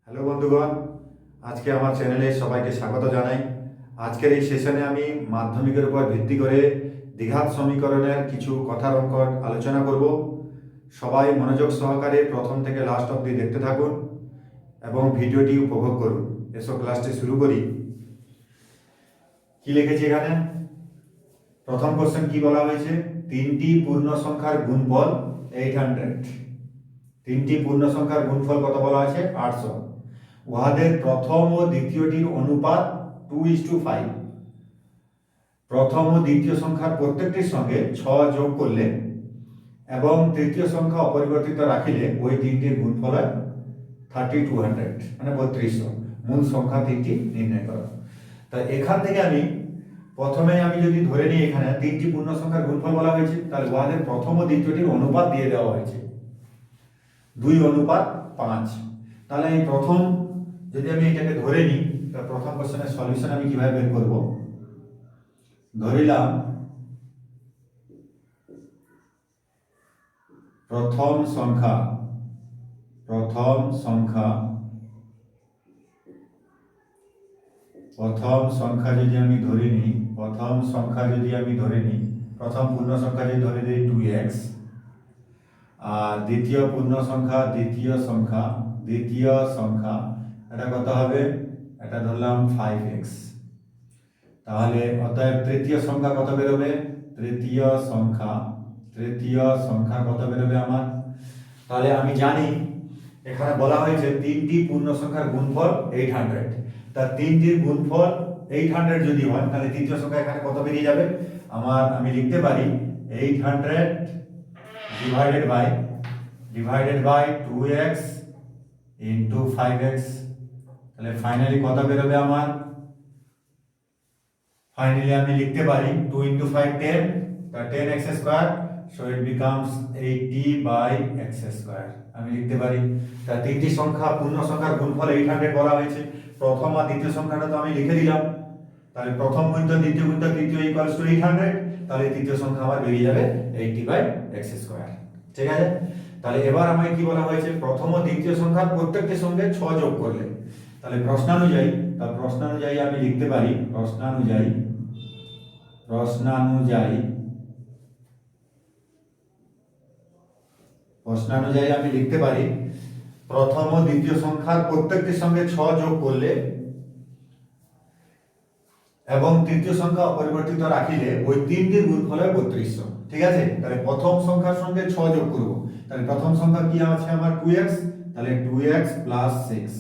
Hello বন্ধুগণ, আজকে আমার চ্যানেলে সবাইকে স্বাগত জানাই। আজকের এই সেশনে আমি মাধ্যমিকের উপর ভিত্তি করে দ্বিঘাত সমীকরণের কিছু কথার অঙ্ক আলোচনা করব। সবাই মনোযোগ সহকারে প্রথম থেকে লাস্ট অবধি দেখতে থাকুন এবং ভিডিওটি উপভোগ করুন। এসো ক্লাসটি শুরু করি। কি লিখেছি এখানে? প্রথম কোশ্চেন কি বলা হয়েছে? তিনটি পূর্ণ সংখ্যার গুণফল 800। তিনটি পূর্ণ সংখ্যার গুণফল কত বলা আছে? 800। উহাদের প্রথম ও দ্বিতীয়টির অনুপাত 2:5। প্রথম ও দ্বিতীয় সংখ্যার প্রত্যেকটির সঙ্গে 6 যোগ করলে এবং তৃতীয় সংখ্যা অপরিবর্তিত রাখিলে ওই তিনটির গুণফল হয় 3200, মানে 3200। মূল সংখ্যা তিনটি নির্ণয় করো। তা এখান থেকে আমি প্রথমে যদি ধরে নিই এখানে তিনটি পূর্ণ সংখ্যার গুণফল বলা হয়েছে, তাহলে উহাদের প্রথম ও দ্বিতীয়টির অনুপাত দিয়ে দেওয়া হয়েছে 2:5। তাহলে এই প্রথম যদি আমি এটাকে ধরে নিই, তাহলে প্রথম কোশ্চেনের সলিউশন আমি কিভাবে বের করব? ধরিলাম প্রথম সংখ্যা যদি আমি ধরে নিই, প্রথম পূর্ণ সংখ্যা যদি ধরে দিই 2x, আর দ্বিতীয় সংখ্যা এটা কত হবে? এটা ধরলাম 5x। তাহলে অতএব তৃতীয় সংখ্যা কত বেরোবে? তৃতীয় সংখ্যা কত বেরোবে আমার? তাহলে আমি জানি এখানে বলা হয়েছে তিনটি পূর্ণ সংখ্যার গুণফল 800। তা তিনটির গুণফল 800 যদি হয়, তাহলে তৃতীয় সংখ্যা এখানে কত বেরিয়ে যাবে আমার? আমি লিখতে পারি 800 divided by 2x into 5x। তাহলে ফাইনালি কত বেরোবে আমার? ফাইনালি আমি লিখতে পারি 2 into 5 10, 10x square, so it becomes 80/x square। আমি লিখতে পারি। তা তিনটি সংখ্যা পূর্ণ সংখ্যার গুণফল 800 বলা হয়েছে। প্রথম আর দ্বিতীয় সংখ্যাটা তো আমি লিখে দিলাম। তাহলে প্রথম গুণিত দ্বিতীয় গুণিত তৃতীয় ইকুয়ালস টু 800। তাহলে তৃতীয় সংখ্যা আমার বেরিয়ে যাবে 80/x square। ঠিক আছে? তাহলে এবার আমাকে কি বলা হয়েছে? প্রথম ও দ্বিতীয় সংখ্যার প্রত্যেকটির সঙ্গে 6 যোগ করলে। তাহলে প্রশ্নানুযায়ী আমি লিখতে পারি প্রশ্নানুযায়ী আমি লিখতে পারি প্রথম ও দ্বিতীয় সংখ্যার প্রত্যেকটির সঙ্গে 6 যোগ করলে এবং তৃতীয় সংখ্যা অপরিবর্তিত রাখিলে ওই তিনটির গুণফল হয় 3200। ঠিক আছে? তাহলে প্রথম সংখ্যার সঙ্গে 6 যোগ করব। তাহলে প্রথম সংখ্যা কি আছে আমার? 2x। তাহলে 2x প্লাস 6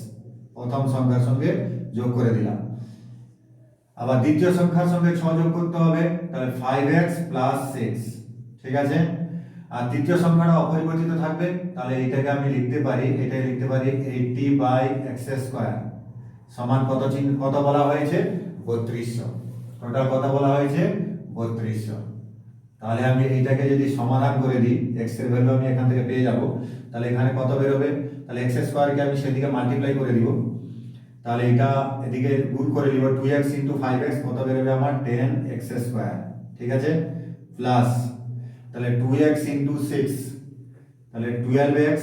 প্রথম সংখ্যার সঙ্গে যোগ করে দিলাম। আবার দ্বিতীয় সংখ্যার সঙ্গে 6 যোগ করতে হবে, তাহলে 5x প্লাস 6। ঠিক আছে? আর তৃতীয় সংখ্যাটা অপরিবর্তিত থাকবে, তাহলে এটাকে আমি লিখতে পারি 80/x স্কয়ার সমান কত বলা হয়েছে? 3200। টোটাল কত বলা হয়েছে? 3200। তাহলে আমি এইটাকে যদি সমাধান করে দিই, x এর ভ্যালু আমি এখান থেকে পেয়ে যাব। তাহলে এখানে কত বেরোবে? তাহলে x স্কয়ারকে আমি সেদিকে মাল্টিপ্লাই করে দিব। তাহলে এটা এদিকে গুণ করে দিব, 2x ইন্টু 5x কত বেরোবে আমার? 10x square. ঠিক আছে? প্লাস তাহলে 2x ইন্টু 6, তাহলে 12x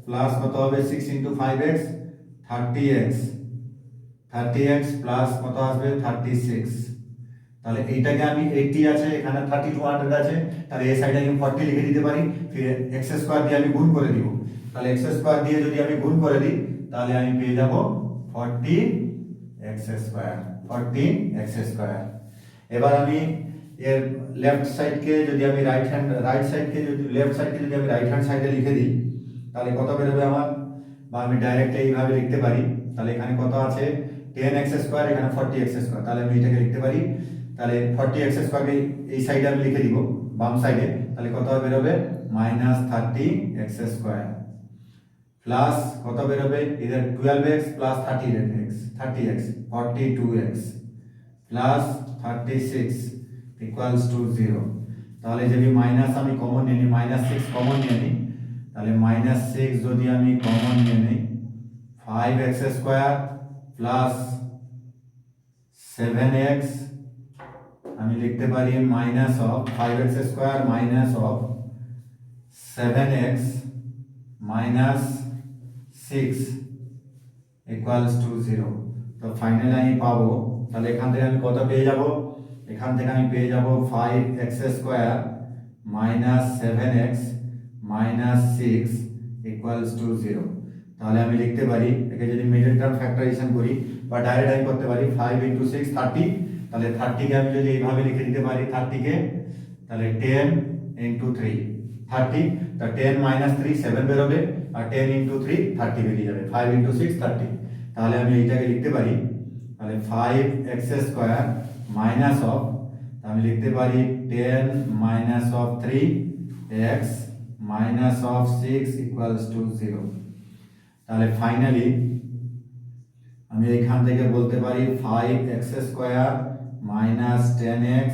প্লাস কত হবে? 6 ইন্টু 5x 30x প্লাস কত আসবে? 36। তাহলে এইটাকে আমি 80 আছে, এখানে 3200 আছে, তাহলে এই সাইডে আমি 40 লিখে দিতে পারি। ফির x স্কয়ার দিয়ে আমি গুণ করে দিব। তাহলে x স্কয়ার দিয়ে যদি আমি গুণ করে দিই, তাহলে আমি পেয়ে যাব 40x স্কয়ার। এবার আমি এর লেফট সাইডকে যদি আমি রাইট হ্যান্ড সাইডে লিখে দিই, তাহলে কত বেরোবে আমার? বা আমি ডাইরেক্ট এইভাবে লিখতে পারি। তাহলে এখানে কত আছে? 10x স্কয়ার, এখানে 40x স্কয়ার। তাহলে আমি এটাকে লিখতে পারি, তাহলে 40x স্কয়ারকে এই সাইডে আমি লিখে দিব বাম সাইডে। তাহলে কত বেরোবে? -30x স্কয়ার প্লাস কত বেরোবে? এদের 12x plus 30x 42x plus 36 equals to 0। তাহলে যদি মাইনাস আমি কমন নিয়ে নিই, -6 কমন নিয়ে নিই, তাহলে -6 যদি আমি কমন নিয়ে নিই, 5x স্কয়ার প্লাস 7x আমি লিখতে পারি minus of 5x square minus of 7x minus 6 equals to 0। তো ফাইনালি আমি পাবো, তাহলে এখান থেকে আমি কত পেয়ে যাব, এখান থেকে আমি পেয়ে যাব 5x square minus 7x minus 6 equals to 0। তাহলে আমি লিখতে পারি, একে যদি মিডল টার্ম ফ্যাক্টরাইজেশন করি বা ডাইরেক্ট আমি করতে পারি 5 ইন্টু 6 30। তাহলে 30 কে আমি যদি এইভাবে লিখে দিতে পারি 30 কে, তাহলে 10 ইন্টু 3 30, তা 10 মাইনাস 3 7 বেরোবে, আর 10 ইন্টু 3 30 বেরিয়ে যাবে, 5 ইন্টু 6 30। তাহলে আমি এইটাকে লিখতে পারি, তাহলে 5x স্কয়ার মাইনাস অফ, আমি লিখতে পারি 10 minus of 3x minus of 6 equals to 0। তাহলে ফাইনালি আমি এখান থেকে বলতে পারি 5x square minus 10x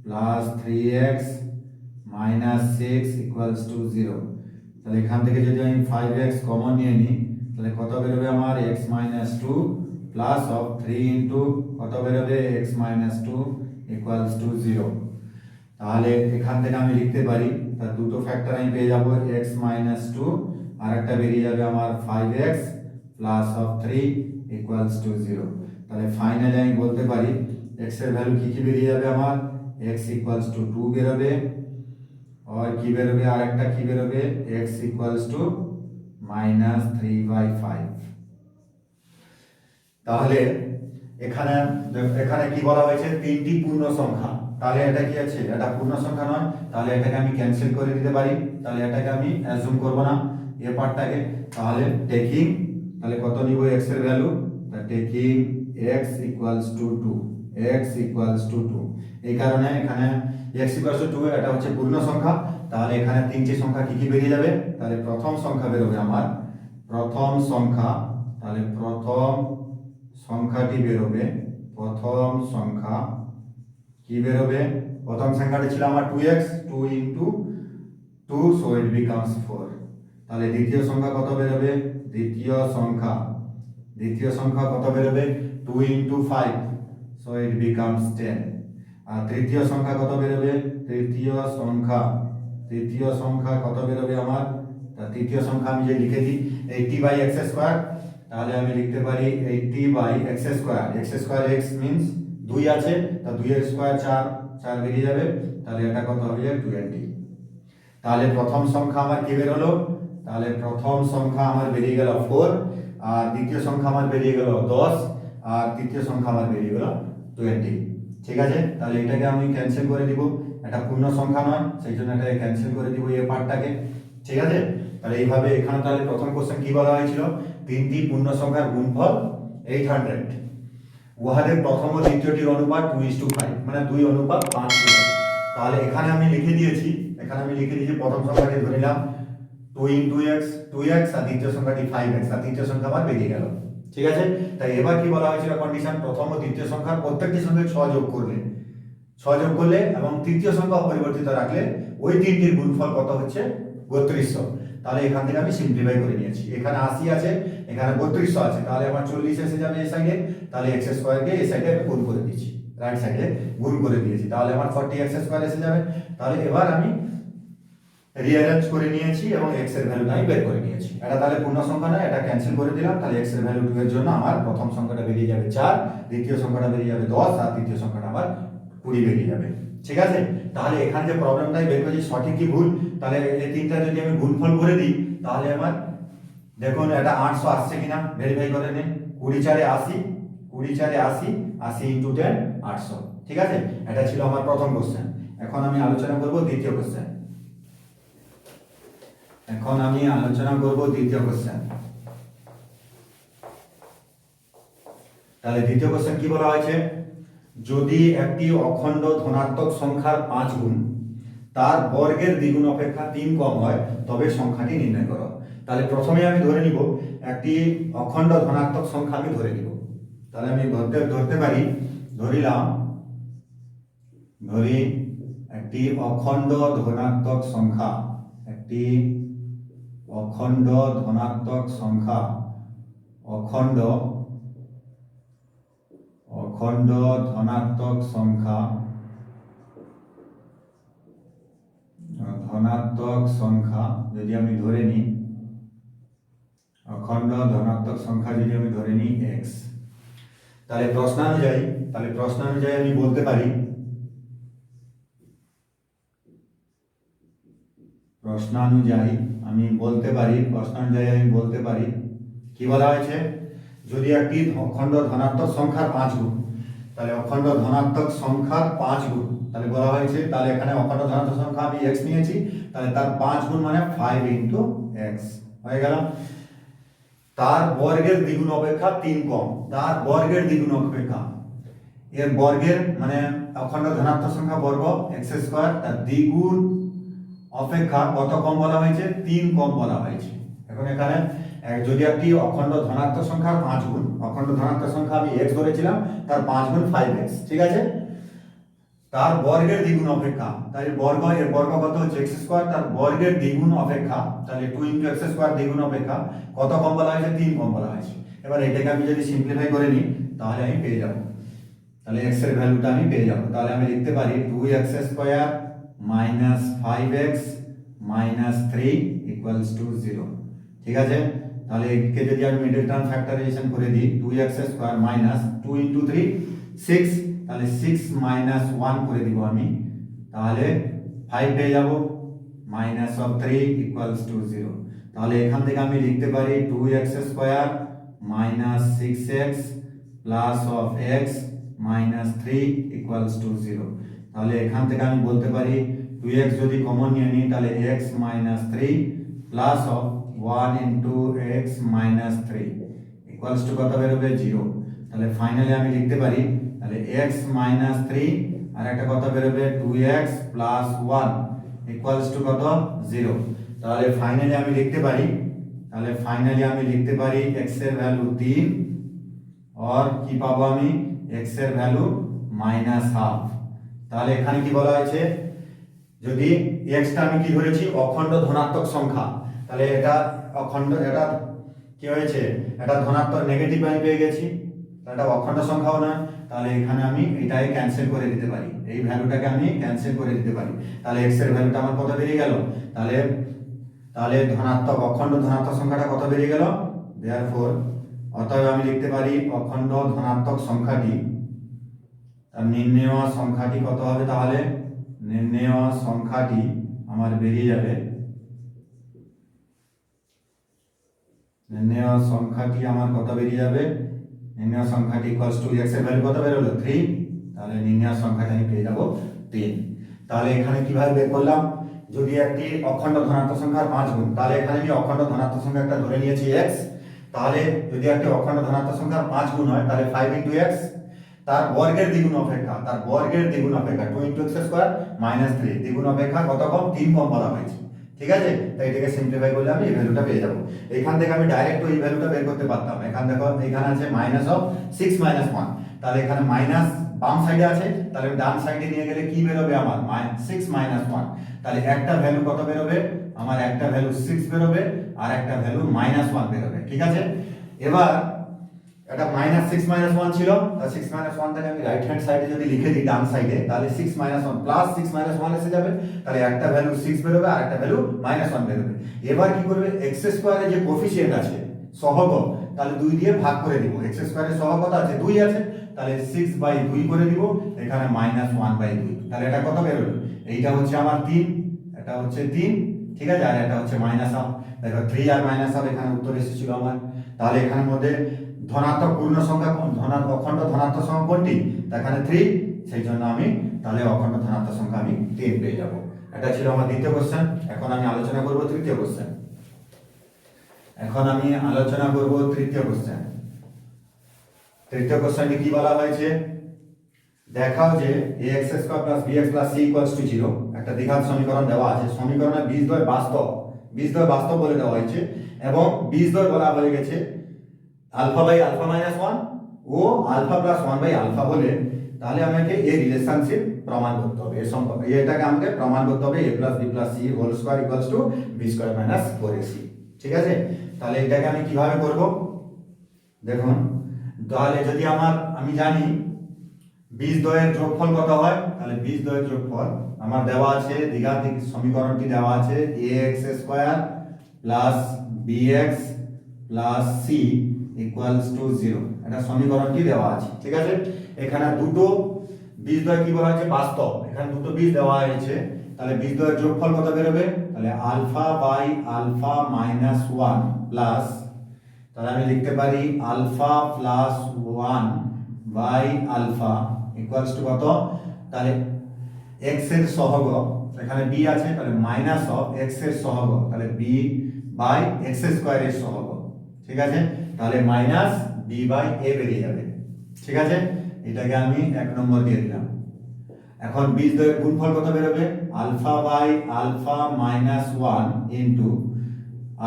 plus 3x minus 6 equals to 0। তাহলে এখান থেকে যদি আমি 5x কমন নিয়ে নিই, তাহলে কত বেরোবে আমার x minus 2 plus of 3 into কত বেরোবে x মাইনাস 2 ইকুয়ালস টু 0। তাহলে এখান থেকে আমি লিখতে পারি, তার দুটো ফ্যাক্টর আমি পেয়ে যাব, x মাইনাস 2 আর একটা বেরিয়ে যাবে আমার 5x plus of 3 equals to 0। তাহলে ফাইনালি আমি বলতে পারি x এর ভ্যালু কি কি বেরিয়ে যাবে আমার, x ইকুয়ালস টু 2 বেরোবে, আর কি বেরোবে, আর একটা কি বেরোবে, x ইকুয়ালস টু মাইনাস 3/5। তাহলে এখানে এখানে কি বলা হয়েছে, তিনটি পূর্ণ সংখ্যা। তাহলে এটা কি আছে, এটা পূর্ণ সংখ্যা নয়, তাহলে এটাকে আমি ক্যান্সেল করে দিতে পারি। তাহলে এটাকে আমি অ্যাজুম করব না এই পার্টটাকে। তাহলে টেকিং, তাহলে কত নিব x এর value, taking x equals to 2, x equals to 2। এই কারণে এখানে x ইকুয়ালস টু 2 এটা হচ্ছে পূর্ণ সংখ্যা। তাহলে এখানে তিনটি সংখ্যা কি কি বেরিয়ে যাবে, তাহলে প্রথম সংখ্যা বেরোবে আমার, প্রথম সংখ্যা, তাহলে প্রথম সংখ্যাটি বেরোবে, প্রথম সংখ্যা কি বেরোবে, প্রথম সংখ্যাটি ছিল আমার 2x, 2 into 2 so it becomes 4। তাহলে দ্বিতীয় সংখ্যা কত বেরোবে, দ্বিতীয় সংখ্যা কত বেরোবে, 2 ইন্টু 5 সো ইট বিকামস 10। আর তৃতীয় সংখ্যা কত বেরোবে, তৃতীয় সংখ্যা কত বেরোবে আমার, তৃতীয় সংখ্যা আমি যে লিখে দিই 80/x স্কয়ার, তাহলে আমি লিখতে পারি 80/x square, x square x means 2 আছে, তা 2 এর স্কয়ার 4, 4 বেরিয়ে যাবে, তাহলে এটা কত হবে 20। তাহলে প্রথম সংখ্যা আমার কি বের হলো, তাহলে প্রথম সংখ্যা আমার বেরিয়ে গেল 4, আর দ্বিতীয় সংখ্যা আমার বেরিয়ে গেল 10, আর তৃতীয় সংখ্যা আমার বেরিয়ে গেল 20। ঠিক আছে, তাহলে এটাকে আমি ক্যান্সেল করে দিব, এটা পূর্ণ সংখ্যা নয়, সেই জন্য এটাকে ক্যান্সেল করে দিব এই পার্টটাকে। ঠিক আছে, তাহলে এইভাবে এখানে তাহলে প্রথম কোশ্চেন কি বলা হয়েছিল, তিনটি পূর্ণ সংখ্যার গুণফল 800, উহাদের প্রথম ও দ্বিতীয়টির অনুপাত 2:5, মানে 2:5 ছিল। তাহলে এখানে আমি লিখে দিয়েছি, প্রথম সংখ্যাটি ধরে নিলাম 2 ইন্টু x 2x, আর দ্বিতীয় সংখ্যাটি 5x, আর তৃতীয় সংখ্যা আবার বেরিয়ে গেল। ঠিক আছে, তাই এবার কি বলা হয়েছিল কন্ডিশন, প্রথম ও দ্বিতীয় সংখ্যার প্রত্যেকটির সঙ্গে 6 যোগ করলে এবং তৃতীয় সংখ্যা অপরিবর্তিত রাখলে ওই তিনটির গুণফল কত হচ্ছে 3200। তাহলে এখান থেকে আমি সিম্পলিফাই করে নিয়েছি, এখানে 80 আছে, এখানে 3200 আছে, তাহলে আমার 40 এসে যাবে এই সাইডে, তাহলে x স্কয়ারকে এই সাইডে গুণ করে দিয়েছি, রাইট সাইডে গুণ করে দিয়েছি, তাহলে আমার 40x স্কয়ার এসে যাবে। তাহলে এবার আমি রিঅ্যারেঞ্জ করে নিয়েছি এবং x এর ভ্যালুটা আমি বের করে নিয়েছি। এটা তাহলে পূর্ণ সংখ্যা নয়, এটা ক্যান্সেল করে দিলাম। তাহলে x এর ভ্যালু 2 এর জন্য আমার প্রথম সংখ্যাটা বেরিয়ে যাবে 4, দ্বিতীয় সংখ্যাটা বেরিয়ে যাবে 10, আর তৃতীয় সংখ্যাটা আবার 20 বেরিয়ে যাবে। ঠিক আছে, তাহলে এখানে যে প্রবলেমটাই বের করেছি সঠিক কি ভুল, তাহলে এই তিনটা যদি আমি গুণফল করে দিই, তাহলে আমার দেখুন এটা 800 আসছে কিনা ভেরিফাই করে নিন। 20 4 80, 20 4 80, 80 ইন্টু 10 800। ঠিক আছে, এটা ছিল আমার প্রথম কোশ্চেন। এখন আমি আলোচনা করব দ্বিতীয় কোশ্চেন। তাহলে দ্বিতীয় কোশ্চেন কি বলা হয়েছে, যদি একটি অখণ্ড ধনাত্মক সংখ্যার 5 গুণ তার বর্গের দ্বিগুণ অপেক্ষা 3 কম হয়, তবে সংখ্যাটি নির্ণয় করো। তাহলে প্রথমে আমি ধরে নিব একটি অখণ্ড ধনাত্মক সংখ্যা আমি ধরে নিব। তাহলে আমি ধরতে পারি, ধরি একটি অখণ্ড ধনাত্মক সংখ্যা, অখণ্ড ধনাত্মক সংখ্যা ধনাত্মক সংখ্যা যদি আমি ধরে নিই, অখণ্ড ধনাত্মক সংখ্যা যদি আমি ধরে নিই এক্স, তাহলে প্রশ্নানুযায়ী আমি বলতে পারি কি বলা হয়েছে, যদি একটি অখণ্ড ধনাত্মক সংখ্যার 5 গুণ, তাহলে অখণ্ড ধনাত্মক সংখ্যার 5 গুণ, তাহলে বলা হয়েছে, তাহলে এখানে অখণ্ড ধনাত্মক সংখ্যা আমি x নিয়েছি, তাহলে তার 5 গুণ মানে 5 ইনটু x হয়ে গেল। তার বর্গের দ্বিগুণ অপেক্ষা 3 কম, তার বর্গের দ্বিগুণ অপেক্ষা, এর বর্গের মানে অখণ্ড ধনাত্মক সংখ্যা বর্গ x স্কয়ার, তার দ্বিগুণ অপেক্ষা কত কম বলা হয়েছে, 3 কম বলা হয়েছে। এখন এখানে যদি একটি অখণ্ড ধনাত্মক সংখ্যার 5 গুণ, অখণ্ড ধনাত্মক সংখ্যা আমি x ধরেছিলাম, তার 5 গুণ 5x, ঠিক আছে, তার বর্গের দ্বিগুণ অপেক্ষা, তাহলে বর্গ, এর বর্গ কত হচ্ছে x স্কয়ার, তার বর্গের দ্বিগুণ অপেক্ষা, তাহলে 2 ইনটু x স্কয়ার দ্বিগুণ অপেক্ষা কত কম বলা হয়েছে, 3 কম বলা হয়েছে। এবার এটাকে আমি যদি সিম্পলিফাই করে নিই তাহলে আমি পেয়ে যাব, তাহলে x এর ভ্যালুটা আমি পেয়ে যাব। তাহলে আমি লিখতে পারি 2x square minus 5x minus 3 equals to 0, ঠিক আছে। তাহলে একে যদি আমি মিডল টার্ম ফ্যাক্টরাইজেশন করে দিই, 2x স্কয়ার মাইনাস 2 ইনটু 3 6, তাহলে 6 মাইনাস 1 করে দিব আমি, তাহলে 5 পেয়ে যাব, মাইনাস অফ 3 ইকুয়ালস টু 0। তাহলে এখান থেকে আমি লিখতে পারি 2x square minus 6x plus of x minus 3 equals to 0। তাহলে এখান থেকে আমি বলতে পারি 2x যদি কমন নিয়ে নিই, তাহলে x minus 3 plus of 1 into x minus 3 equals to কত বেরোবে, 0। তাহলে ফাইনালি আমি লিখতে পারি, তাহলে x মাইনাস 3 আর একটা কত বেরোবে 2x প্লাস 1 ইকুয়ালস টু কত, 0। তাহলে ফাইনালি আমি লিখতে পারি x এর ভ্যালু 3 और কি পাবো আমি, x এর ভ্যালু মাইনাস হাফ। তাহলে এখানে কি বলা হয়েছে, যদি x টা আমি কি ধরেছি, অখণ্ড ধনাত্মক সংখ্যা, তাহলে এটা অখণ্ড, এটা কি হয়েছে, এটা ধনাত্মক, নেগেটিভ আমি পেয়ে গেছি, এটা অখণ্ড সংখ্যাও না, তাহলে এখানে আমি এটাকে ক্যান্সেল করে দিতে পারি, এই ভ্যালুটাকে আমি ক্যান্সেল করে দিতে পারি। তাহলে x এর ভ্যালুটা আমার কত বেরিয়ে গেল, তাহলে ধনাত্মক, অখণ্ড ধনাত্মক সংখ্যাটা কত বেরিয়ে গেল, দেয়ারফর অতএব আমি লিখতে পারি অখণ্ড ধনাত্মক সংখ্যাটি, তার নির্ণেয় সংখ্যাটি কত হবে, তাহলে নির্ণেয় সংখ্যাটি আমার বেরিয়ে যাবে, নির্ণেয় সংখ্যাটি আমার কত বেরিয়ে যাবে, নির্ণেয় সংখ্যাটি ইকুয়ালস টু x এর ভ্যালু কত বেরোলো, 3, তাহলে নির্ণেয় সংখ্যাটা আমি পেয়ে যাব 3। তাহলে এখানে কিভাবে বের করলাম, যদি একটি অখণ্ড ধনাত্মক সংখ্যার 5 গুণ, তাহলে এখানে আমি অখণ্ড ধনাত্মক সংখ্যা একটা ধরে নিয়েছি x, তাহলে যদি একটি অখণ্ড ধনাত্মক সংখ্যার 5 গুণ হয়, তাহলে 5 ইনটু x, তার বর্গের দ্বিগুণ অপেক্ষা 2 ইনটু x স্কয়ার মাইনাস 3 দ্বিগুণ অপেক্ষা কত কম, 3 কম বলা হয়েছে, ঠিক আছে। তাই এটাকে সিম্পলিফাই করলে আমি এই ভ্যালুটা পেয়ে যাব। এখান থেকে আমি ডাইরেক্ট এই ভ্যালুটা বের করতে পারতাম, এখানে দেখো এখানে আছে মাইনাস অফ 6 মাইনাস 1, তাহলে এখানে মাইনাস বাম সাইডে আছে, তাহলে ডান সাইডে নিয়ে গেলে কি বেরোবে আমার, 6 মাইনাস 1, তাহলে একটা ভ্যালু কত বেরোবে আমার, একটা ভ্যালু 6 বেরোবে আর একটা ভ্যালু মাইনাস 1 বেরোবে, ঠিক আছে। এবার এটা মাইনাস 6 মাইনাস 1 ছিল, তাহলে 6 মাইনাস 1 টাকে আমি রাইট হ্যান্ড সাইডে যদি লিখে দিই ডান সাইডে, তাহলে 6 মাইনাস 1 প্লাস 6 মাইনাস 1 এসে যাবে, তাহলে একটা ভ্যালু 6 বেরোবে আর একটা ভ্যালু মাইনাস 1 বেরোবে। এবার কি করবে, x স্কয়ারে যে কোফিশিয়েন্ট আছে সহগ, তাহলে 2 দিয়ে ভাগ করে দিব, x স্কয়ারে সহগ কত আছে, 2 আছে, তাহলে 6/2 করে দিব, এখানে মাইনাস 1/2, তাহলে এটা কত বেরোলো, এইটা হচ্ছে আমার 3, এটা হচ্ছে 3, ঠিক আছে, আর এটা হচ্ছে মাইনাস হাফ, দেখো 3 আর মাইনাস হাফ এখানে উত্তর এসেছিল আমার। তাহলে এখানের মধ্যে ধনাত্মক পূর্ণ সংখ্যা, অখণ্ড ধনাত্মক সংখ্যা কোনটি, এখানে 3, সেই জন্য আমি তাহলে অখণ্ড ধনাত্মক সংখ্যা আমি 3 পেয়ে যাব। এটা ছিল আমার দ্বিতীয় কোশ্চেন। এখন আমি আলোচনা করব তৃতীয় কোশ্চেন। তৃতীয় কোশ্চেনটি কি বলা হয়েছে, দেখাও যে ax square plus bx plus c equals to 0 একটা দ্বিঘাত সমীকরণ দেওয়া আছে, সমীকরণের বীজদ্বয় বাস্তব বলে দেওয়া হয়েছে, এবং বীজদ্বয় বলা হয়ে গেছে আলফা বাই আলফা মাইনাস 1 ও আলফা প্লাস 1 বাই আলফা হলে, তাহলে আমাকে এই রিলেশনশিপ প্রমাণ করতে হবে, এই সম্পর্ক, এটাকে আমাকে প্রমাণ করতে হবে a plus b plus c whole square equals to b square minus 4ac, ঠিক আছে। তাহলে এটাকে আমি কিভাবে করব, দেখুন, তাহলে যদি আমি জানি বীজদ্বয়ের যোগফল কত হয়, তাহলে বীজদ্বয়ের যোগফল আমার দেওয়া আছে, দ্বিঘাত সমীকরণটি দেওয়া আছে ax square plus bx plus C equals to 0। এটা সমীকরণটি দেওয়া আছে, ঠিক আছে। এখানে দুটো বীজদ্বয় কি বলা হয়েছে, বাস্তব। এখানে দুটো বীজ দেওয়া হয়েছে, তাহলে বীজদ্বয়ের যোগফল কত বেরোবে, তাহলে alpha by alpha minus 1 plus, তাহলে আমি লিখতে পারি alpha plus 1 by alpha equals to কত, তাহলে x এর সহগ, এখানে b আছে, তাহলে মাইনাস অফ x এর সহগ, তাহলে b বাই x স্কয়ার এর সহগ, ঠিক আছে। তাহলে মাইনাস b বাই a বেরিয়ে যাবে, ঠিক আছে। এটাকে আমি 1 নম্বর দিয়ে দিলাম। এখন বীজদ্বয়ের গুণফল কত বেরোবে, alpha by alpha minus 1 into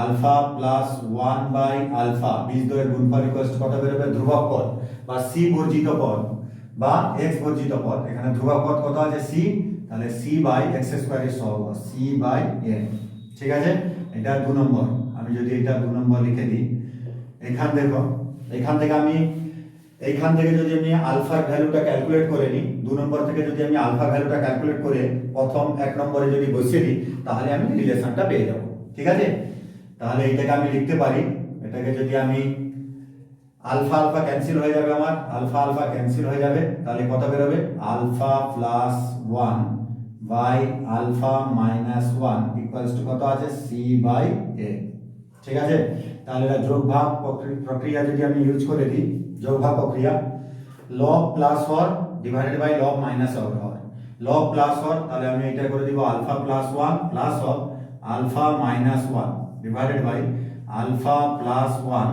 alpha plus 1 by alpha, বীজদ্বয়ের গুণফল ইকুয়ালস কত বেরোবে, ধ্রুবক পদ বা c বর্জিত পদ বা x বর্জিত পদ। এখানে ধ্রুবক পদ কত আছে, c, তাহলে c বাই x স্কয়ার এর সহগ c বাই a, ঠিক আছে। এটা 2 নম্বর। আমি যদি এটা 2 নম্বর লিখে দিই, এখান দেখো, এখান থেকে যদি আমি আলফার ভ্যালুটা ক্যালকুলেট করে নিই, 2 নম্বর থেকে যদি আমি আলফা ভ্যালুটা ক্যালকুলেট করে প্রথম 1 নম্বরে যদি বসিয়ে দিই, তাহলে আমি রিলেশনটা পেয়ে যাব, ঠিক আছে। তাহলে এইটাকে আমি লিখতে পারি, এটাকে যদি আমি আলফা আলফা ক্যান্সেল হয়ে যাবে, আমার আলফা আলফা ক্যান্সেল হয়ে যাবে, তাহলে কত বেরোবে, alpha plus 1 by alpha minus 1 equals to কত আছে, c বাই a, ঠিক আছে। তাহলে এটা যোগভাগ প্রক্রিয়া যদি আমি ইউজ করে দিই, যোগভাগ প্রক্রিয়া, লব প্লাস হর ডিভাইডেড বাই লব মাইনাস হর, লব প্লাস হর, তাহলে আমি এটা করে দিব আলফা প্লাস 1 প্লাস হর alpha minus 1 divided by alpha plus 1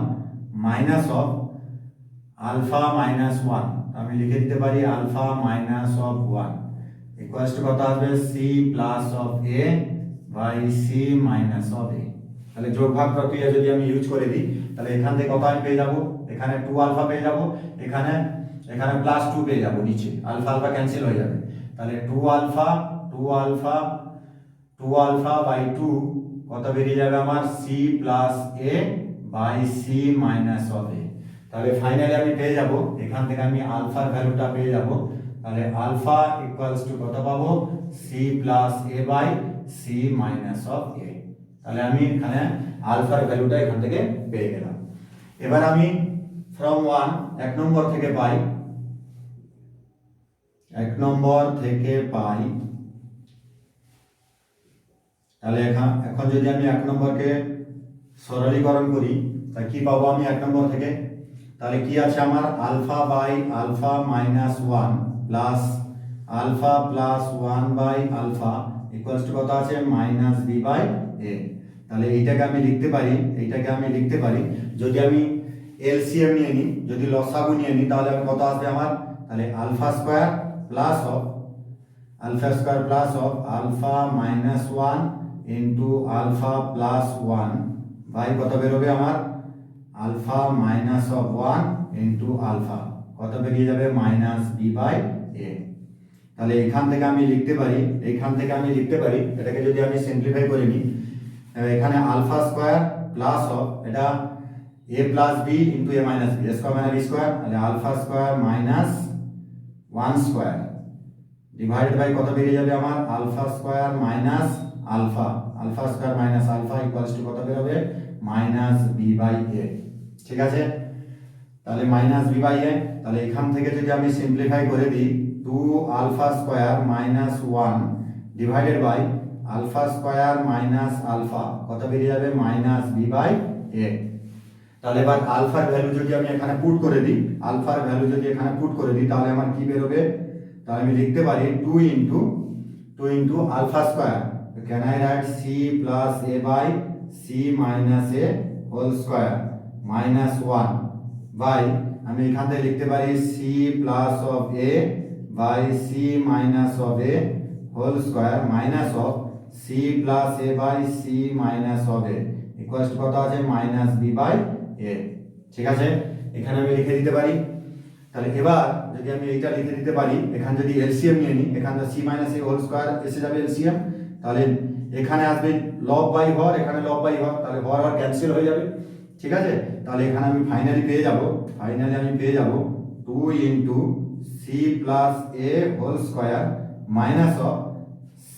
minus of alpha minus 1, আমি লিখে দিতে পারি alpha minus of 1 equals to কত আসবে, c plus of a by c minus of a। তাহলে যোগভাগ প্রক্রিয়া যদি আমি ইউজ করে দিই, তাহলে এখান থেকে কত আমি পেয়ে যাব, এখানে 2 আলফা পেয়ে যাব, এখানে প্লাস 2 পেয়ে যাব, নিচে আলফা আলফা ক্যান্সেল হয়ে যাবে, তাহলে 2 আলফা বাই 2 কত বেরিয়ে যাবে আমার, c plus a by c minus of a। তাহলে ফাইনালি আমি পেয়ে যাব, এখান থেকে আমি আলফার ভ্যালুটা পেয়ে যাব, তাহলে আলফা ইকুয়ালস টু কত পাবো, c plus a by c minus of a। তাহলে আমি এখানে আলফার ভ্যালুটা এখান থেকে পেয়ে গেলাম। এবার আমি ফ্রম 1 নম্বর থেকে পাই, 1 নম্বর থেকে পাই, তাহলে এখন যদি আমি 1 নম্বরকে সরলীকরণ করি, তাহলে কি পাবো আমি 1 নম্বর থেকে, তাহলে কি আছে আমার, alpha by alpha minus 1 plus alpha plus 1 by alpha equals to কত আছে, মাইনাস বি বাই এ। তাহলে এইটাকে আমি লিখতে পারি, যদি আমি এলসিএম নিয়ে নিই, যদি লসাগু নিয়ে নিই, তাহলে কত আসবে আমার, তাহলে alpha square plus of alpha minus 1 into alpha plus 1 by কত বেরোবে আমার, alpha minus of 1 into alpha, কত বেরিয়ে যাবে, মাইনাস বি বাই এ। তাহলে এখান থেকে আমি লিখতে পারি, এটাকে যদি আমি সিম্পলিফাই করে নিই, এখানে আলফা স্কয়ার প্লাস অফ, এটা a plus B into a minus B, square মানে বি স্কয়ার, তাহলে alpha square minus 1 square divided by কত বেরিয়ে যাবে আমার, alpha square minus alpha square minus alpha equals to কত বেরোবে, মাইনাস বি বাই এ, ঠিক আছে। তাহলে মাইনাস বি বাই এ, তাহলে এখান থেকে যদি আমি সিম্পলিফাই করে দিই, 2 alpha square minus 1 divided by alpha square minus alpha, কত বেরিয়ে যাবে, মাইনাস বি বাই এ। তাহলে এবার আলফার ভ্যালু যদি আমি এখানে পুট করে দিই, তাহলে আমার কি বেরোবে, তাহলে আমি লিখতে পারি 2 into alpha square, can I write c plus a by c minus a whole square minus 1 by, আমি এখান থেকে লিখতে পারি c plus of a by c minus of a whole square minus of c plus a by c minus of a equals to কত আছে, minus b by a, ঠিক আছে। এখানে আমি লিখে দিতে পারি। তাহলে এবার যদি আমি এইটা লিখে দিতে পারি, এখানে যদি এলসিএম নিয়ে নিই, এখানে c minus a whole square এসে যাবে এলসিএম, তাহলে এখানে আসবে লব বাই হর, এখানে লব বাই হর, তাহলে হর ক্যান্সেল হয়ে যাবে, ঠিক আছে। তাহলে এখানে আমি ফাইনালি পেয়ে যাব 2 into c plus a whole square minus of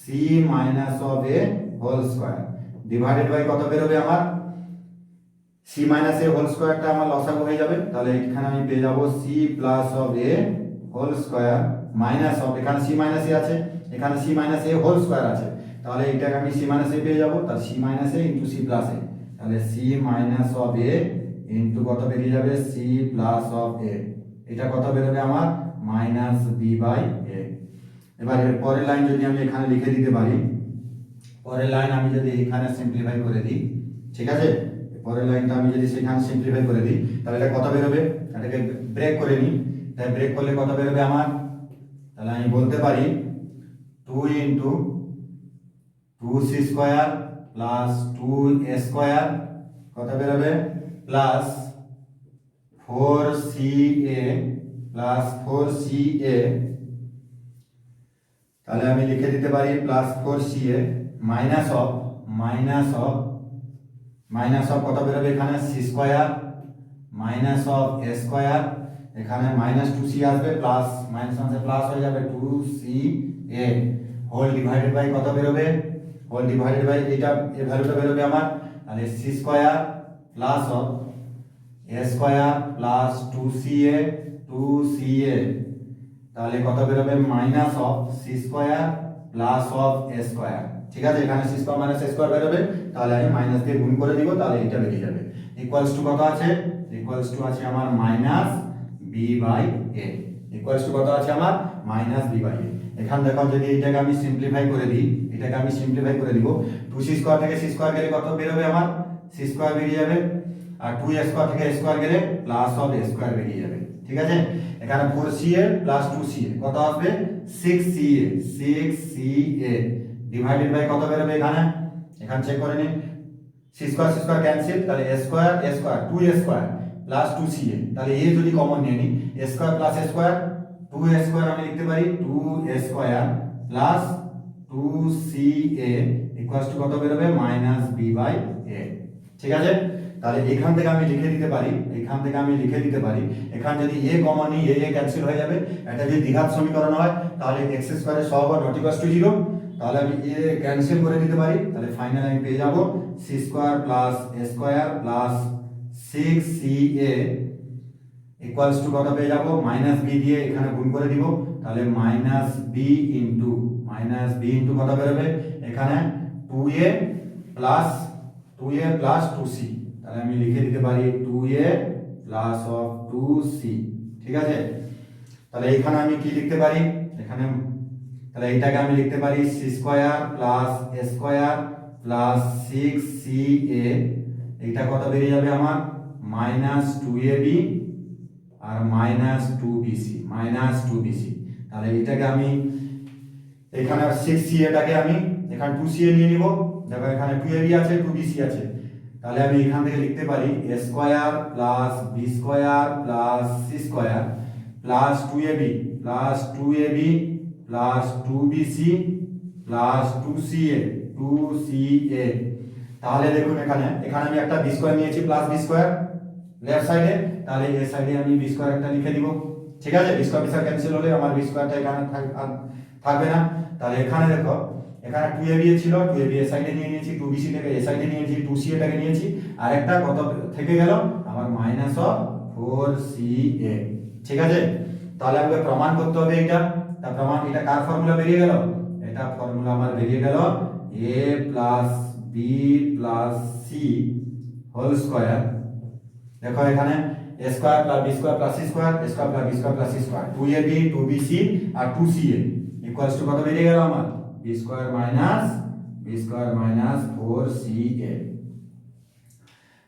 c minus of a whole square divided by কত বেরোবে আমার, সি মাইনাস এ হোল স্কোয়ারটা আমার লসাগু হয়ে যাবে, তাহলে এখানে আমি পেয়ে যাবো C plus of A whole square minus of, এখানে সি মাইনাস এ আছে, এখানে C minus A whole square আছে, তাহলে এটাকে আমি সি মাইনাস এ পেয়ে যাবো, তাহলে C minus A into C plus A, তাহলে C minus of A into কত বেরিয়ে যাবে সি প্লাস অফ এ, এটা কত বেরোবে আমার মাইনাস বি বাই এ। এবার এর পরের লাইন যদি আমি এখানে লিখে দিতে পারি, পরের লাইন আমি যদি এখানে সিম্পলিফাই করে দিই, ঠিক আছে, পরের লাইনটা আমি যদি সেখানে সিম্পলিফাই করে দিই, তাহলে এটা কত বেরোবে, এটাকে ব্রেক করে নিই, তাই ব্রেক করলে কত বেরোবে আমার, তাহলে আমি বলতে পারি 2 into 2c square plus 2a square কত বেরোবে প্লাস 4ca প্লাস 4ca, তাহলে আমি লিখে দিতে পারি প্লাস 4ca মাইনাস অফ কত বেরোবে এখানে c square minus of a square, এখানে মাইনাস 2c আসবে প্লাস মাইনাস আছে প্লাস হয়ে যাবে 2ca হোল ডিভাইডেড বাই কত বেরোবে, হোল ডিভাইডেড বাই এটা এই ভ্যালুটা বেরোবে আমার, তাহলে c square plus of a square plus 2ca তাহলে কত বেরোবে minus of c square plus of a square, ঠিক আছে, এখানে c square minus a square বেরোবে, তাহলে আমি মাইনাস দিয়ে গুণ করে দিব, তাহলে এটা বেরিয়ে যাবে, ইকুয়ালস টু কত আছে, ইকুয়ালস টু আছে আমার minus b by a, equals to কত আছে আমার মাইনাস b বাই a। এখান দেখো যদি এটাকে আমি সিম্পলিফাই করে দিই, এটাকে আমি সিম্পলিফাই করে দিব, 2c স্কোয়ার থেকে c স্কোয়ার গেলে কত বেরোবে আমার c স্কোয়ার বেরিয়ে যাবে, আর 2a স্কোয়ার থেকে a স্কোয়ার গেলে প্লাস অফ a স্কোয়ার বেরিয়ে যাবে, ঠিক আছে, এখানে 4ca প্লাস 2ca কত আসবে 6ca ডিভাইডেড বাই কত বেরোবে এখানে চেক করে নিন, c স্কোয়ার ক্যান্সেল, তাহলে a square 2a square plus 2ca, তাহলে a যদি কমন নিয়ে নিই a square plus a square 2a square আমি লিখতে পারি 2a square plus 2ca equals to কত বেরোবে মাইনাস b বাই a, ঠিক আছে, তাহলে এখান থেকে আমি লিখে দিতে পারি, এখানে যদি a কমন নিই a ক্যান্সেল হয়ে যাবে, এটা যদি দ্বিঘাত সমীকরণ হয় তাহলে x স্কয়ারের সহগ নট ইকুয়ালস টু 0, তাহলে আমি a ক্যান্সেল করে দিতে পারি, তাহলে ফাইনালি আমি পেয়ে যাব c square plus a square plus 6ca equals to কত পেয়ে যাব মাইনাস b দিয়ে এখানে গুণ করে দিব, তাহলে মাইনাস b ইনটু কত বেরোবে এখানে 2a প্লাস 2c, তাহলে আমি লিখে দিতে পারি 2a প্লাস অফ 2c, ঠিক আছে, তাহলে এখানে আমি কি লিখতে পারি এখানে, তাহলে এটাকে আমি লিখতে পারি c square plus a square plus 6ca, এটা কত বেরিয়ে যাবে আমার মাইনাস 2ab আর মাইনাস 2bc, তাহলে এটাকে আমি এখানে 6ca টাকে আমি এখানে 2ca নিয়ে নিব, দেখো এখানে 2ab আছে 2bc আছে, তাহলে আমি এখান থেকে লিখতে পারি a square plus b square plus c square plus 2ab plus 2bc plus 2ca, তাহলে দেখুন এখানে আমি একটা b স্কয়ার নিয়েছি প্লাস b স্কয়ার লেফট সাইডে, তাহলে এই সাইডে আমি b স্কয়ার একটা লিখে দিব, ঠিক আছে, b স্কয়ার ক্যান্সেল হলে আমার b স্কয়ারটা এখানে থাকবে না, তাহলে এখানে দেখো এখানে 2ab ছিল 2ab এর সাইডে নিয়ে নিয়েছি, 2bc থেকে এই সাইডে নিয়েছি, 2ca টাকে নিয়েছি, আর একটা কত থেকে গেল আমার মাইনাস অফ 4ca, ঠিক আছে, তাহলে আমাকে প্রমাণ করতে হবে এটা, তার প্রমাণ এটা কার ফর্মুলা বেরিয়ে গেল, এটা ফর্মুলা আমার বেরিয়ে গেল a plus b plus c whole square, দেখো এখানে a square plus b square plus c square a square plus b square plus c square 2ab 2bc আর 2ca ইকুয়ালস টু কত বেরিয়ে গেল আমার b স্কয়ার মাইনাস 4ca,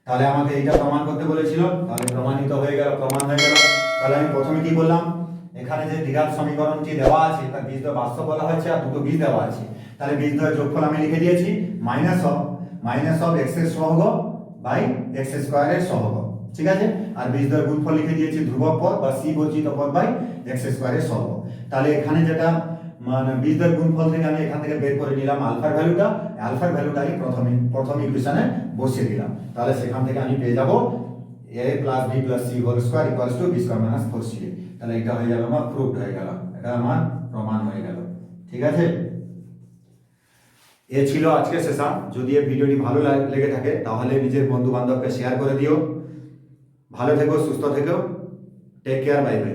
তাহলে আমাকে এটা প্রমাণ করতে বলেছিল, তাহলে প্রমাণিত হয়ে গেল, তাহলে আমি প্রথমে কি বললাম এখানে যে দ্বিঘাত সমীকরণটি দেওয়া আছে তার বীজদ্বয় বাস্তব বলা হয়েছে আর দুটো বীজ দেওয়া আছে, তাহলে বীজদ্বয়ের যোগফল আমি লিখে দিয়েছি মাইনাস অফ x এর সহগ বাই x স্কয়ারের সহগ, ঠিক আছে, আর বীজদ্বয়ের গুণফল লিখে দিয়েছি ধ্রুবক পদ বা c বর্জিত পদ বাই x স্কয়ারের সহগ, তাহলে এখানে যেটা মানে বীজদ্বয়ের গুণফল থেকে আমি এখান থেকে বের করে নিলাম আলফার ভ্যালুটাই প্রথম ইকুয়েশনে বসিয়ে দিলাম, তাহলে সেখান থেকে আমি পেয়ে যাব a plus b plus c whole square equals to b square minus 4ca, তাহলে এটা হয়ে যাবে আমার প্রুভড হয়ে গেল, এটা আমার প্রমাণ হয়ে গেল, ঠিক আছে। এ ছিল আজকের সেশন। যদি এই ভিডিওটি ভালো লেগে থাকে তাহলে নিজের বন্ধু বান্ধবকে শেয়ার করে দিও। ভালো থেকো, সুস্থ থেকো, টেক কেয়ার, বাই বাই।